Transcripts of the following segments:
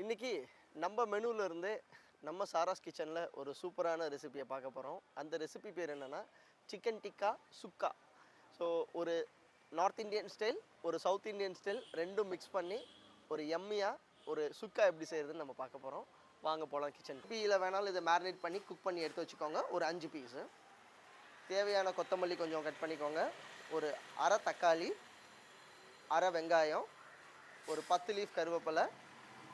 இன்றைக்கி நம்ம மெனுவில் இருந்து நம்ம சாராஸ் கிச்சனில் ஒரு சூப்பரான ரெசிபியை பார்க்க போகிறோம். அந்த ரெசிபி பேர் என்னென்னா சிக்கன் டிக்கா சுக்கா. ஸோ ஒரு நார்த் இந்தியன் ஸ்டைல், ஒரு சவுத் இந்தியன் ஸ்டைல் ரெண்டும் மிக்ஸ் பண்ணி ஒரு எம்மியாக ஒரு சுக்கா எப்படி செய்கிறதுன்னு நம்ம பார்க்க போகிறோம். வாங்க போகலாம் கிச்சன். பீயில் வேணாலும் இதை மேரினேட் பண்ணி குக் பண்ணி எடுத்து வச்சுக்கோங்க. ஒரு 5 பீஸு தேவையான கொத்தமல்லி கொஞ்சம் கட் பண்ணிக்கோங்க. ஒரு அரை தக்காளி, அரை வெங்காயம், ஒரு 10 லீஃப் கருவேப்பிலை,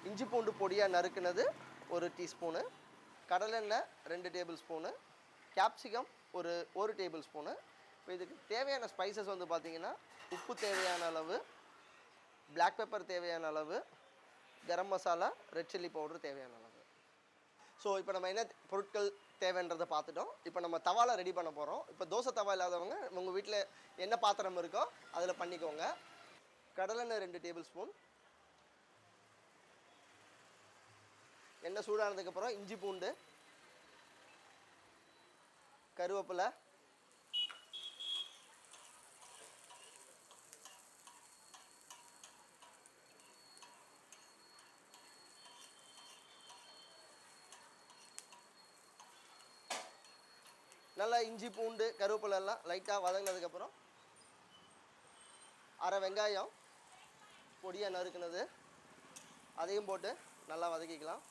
இஞ்சி பூண்டு பொடியாக நறுக்குனது 1 டீஸ்பூனு, கடலெண்ணெய் 2 டேபிள் ஸ்பூனு, கேப்சிகம் ஒரு 1 டேபிள் ஸ்பூனு. இப்போ இதுக்கு தேவையான ஸ்பைசஸ் வந்து பார்த்திங்கன்னா உப்பு தேவையான அளவு, பிளாக் பெப்பர் தேவையான அளவு, garam masala, red chilli powder தேவையான அளவு. ஸோ இப்போ நம்ம என்ன பொருட்கள் தேவைன்றதை பார்த்துட்டோம். இப்போ நம்ம தவாவில் ரெடி பண்ண போகிறோம். இப்போ தோசை தவா இல்லாதவங்க உங்கள் வீட்டில் என்ன பாத்திரம் இருக்கோ அதில் பண்ணிக்கோங்க. கடலெண்ணெய் 2 டேபிள் ஸ்பூன். எண்ணெய் சூடானதுக்கப்புறம் இஞ்சி பூண்டு, கருவேப்பிலை, நல்லா இஞ்சி பூண்டு கருவேப்பிலை எல்லாம் லைட்டாக வதங்கினதுக்கப்புறம் அரை வெங்காயம் பொடியாக நறுக்குனது அதையும் போட்டு நல்லா வதக்கிக்கலாம்.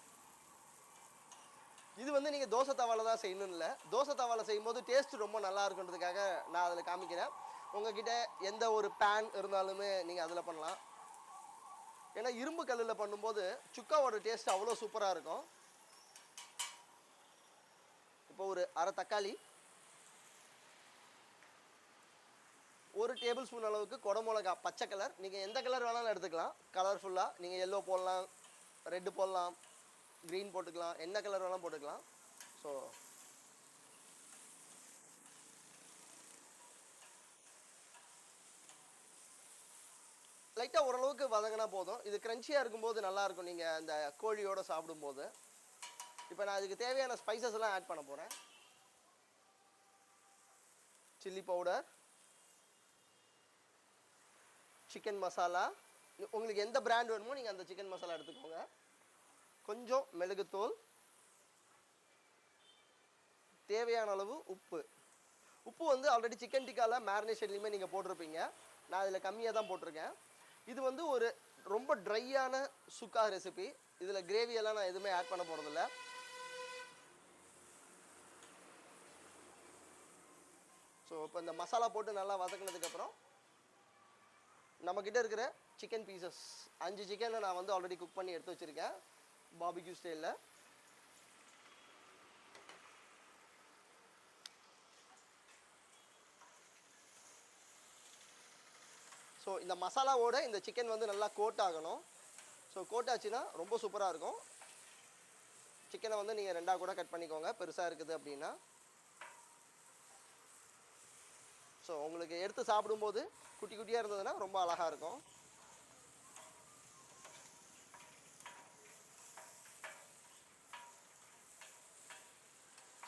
இது வந்து நீங்கள் தோசை தவாவில் தான் செய்யணும் இல்லை. தோசை தவாவில் செய்யும்போது டேஸ்ட் ரொம்ப நல்லா இருக்குன்றதுக்காக நான் அதில் காமிக்கிறேன். உங்கள்கிட்ட எந்த ஒரு பேன் இருந்தாலுமே நீங்கள் அதில் பண்ணலாம். ஏன்னா இரும்பு கல்லில் பண்ணும்போது சுக்காவோட டேஸ்ட் அவ்வளோ சூப்பராக இருக்கும். இப்போ ஒரு அரை தக்காளி, 1 டேபிள் ஸ்பூன் அளவுக்கு குடமிளகா பச்சை கலர், நீங்கள் எந்த கலர் வேணாலும் எடுத்துக்கலாம். கலர்ஃபுல்லாக நீங்கள் எல்லோ போடலாம், ரெட்டு போடலாம், க்ரீன் போட்டுக்கலாம், என்ன கலர் வேணாலும் போட்டுக்கலாம். ஸோ லைட்டாக ஓரளவுக்கு வதங்கினா போதும். இது க்ரன்ச்சியாக இருக்கும்போது நல்லாயிருக்கும் நீங்கள் அந்த கோழியோடு சாப்பிடும்போது. இப்போ நான் அதுக்கு தேவையான ஸ்பைசஸ் எல்லாம் ஆட் பண்ண போகிறேன். சில்லி பவுடர், சிக்கன் மசாலா, உங்களுக்கு எந்த பிராண்ட் வேணுமோ நீங்கள் அந்த சிக்கன் மசாலா எடுத்துக்கோங்க. கொஞ்சம் மிளகுத்தூள், தேவையான அளவு உப்பு. உப்பு வந்து ஆல்ரெடி சிக்கன் டிக்காவில் மேரினேஷன்லேயுமே நீங்கள் போட்டிருப்பீங்க. நான் அதில் கம்மியாக தான் போட்டிருக்கேன். இது வந்து ஒரு ரொம்ப ட்ரையான சுக்கா ரெசிபி. இதில் கிரேவியெல்லாம் நான் எதுவுமே ஆட் பண்ண போகிறதில்ல. ஸோ இப்போ இந்த மசாலா போட்டு நல்லா வதக்கினதுக்கப்புறம் நம்மக்கிட்ட இருக்கிற சிக்கன் பீசஸ் 5 சிக்கனை நான் வந்து ஆல்ரெடி குக் பண்ணி எடுத்து வச்சுருக்கேன் பாபிக்யூ ஸ்டைலில். ஸோ இந்த மசாலாவோட இந்த சிக்கன் வந்து நல்லா கோட் ஆகணும். ஸோ கோட் ஆச்சுன்னா ரொம்ப சூப்பராக இருக்கும். சிக்கனை வந்து நீங்கள் 2ஆக கூட கட் பண்ணிக்கோங்க பெருசாக இருக்குது அப்படின்னா. ஸோ உங்களுக்கு எடுத்து சாப்பிடும்போது குட்டி குட்டியாக இருந்ததுன்னா ரொம்ப அழகாக இருக்கும்.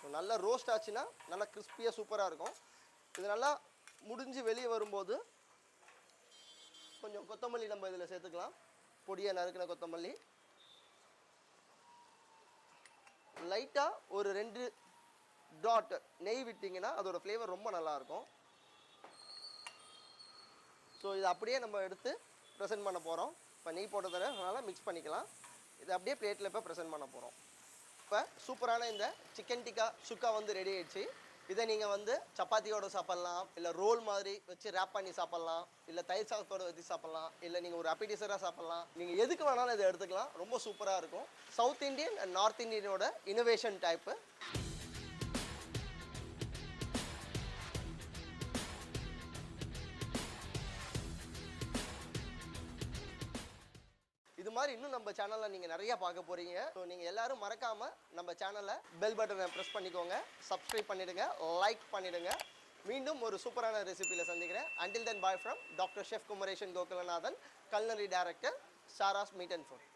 ஸோ நல்லா ரோஸ்ட் ஆச்சுன்னா நல்லா கிறிஸ்பியாக சூப்பராக இருக்கும். இது நல்லா முடிஞ்சு வெளியே வரும்போது கொஞ்சம் கொத்தமல்லி நம்ம இதில் சேர்த்துக்கலாம். பொடியாக நறுக்கின கொத்தமல்லி, லைட்டாக ஒரு 2 டாட் நெய் விட்டிங்கன்னா அதோட ஃப்ளேவர் ரொம்ப நல்லாயிருக்கும். ஸோ இதை அப்படியே நம்ம எடுத்து ப்ரெசென்ட் பண்ண போகிறோம். இப்போ நெய் போட்டதில் அதனால் மிக்ஸ் பண்ணிக்கலாம். இதை அப்படியே பிளேட்டில் இப்போ ப்ரெசென்ட் பண்ண போகிறோம். இப்போ சூப்பரான இந்த சிக்கன் டிக்கா சுக்கா வந்து ரெடி ஆகிடுச்சு. இதை நீங்கள் வந்து சப்பாத்தியோடு சாப்பிட்லாம், இல்லை ரோல் மாதிரி வச்சு ரேப் பண்ணி சாப்பிட்லாம், இல்லை தயிர் சாதத்தோடு வச்சு சாப்பிட்லாம், இல்லை நீங்கள் ஒரு அப்பிடைசராக சாப்பிட்லாம். நீங்கள் எதுக்கு வேணாலும் இதை எடுத்துக்கலாம். ரொம்ப சூப்பராக இருக்கும். சவுத் இண்டியன் அண்ட் நார்த் இந்தியனோட இனோவேஷன் டைப்பு. இது மாதிரி இன்னும் நம்ம சேனலில் நீங்கள் நிறையா பார்க்க போகிறீங்க. ஸோ நீங்கள் எல்லோரும் மறக்காமல் நம்ம சேனலை பெல் பட்டனை ப்ரெஸ் பண்ணிக்கோங்க, சப்ஸ்கிரைப் பண்ணிவிடுங்க, லைக் பண்ணிவிடுங்க. மீண்டும் ஒரு சூப்பரான ரெசிபியில் சந்திக்கிறேன். Until then bye from doctor chef Kumaresan Gokulanathan, culinary director, Sara's meat and food.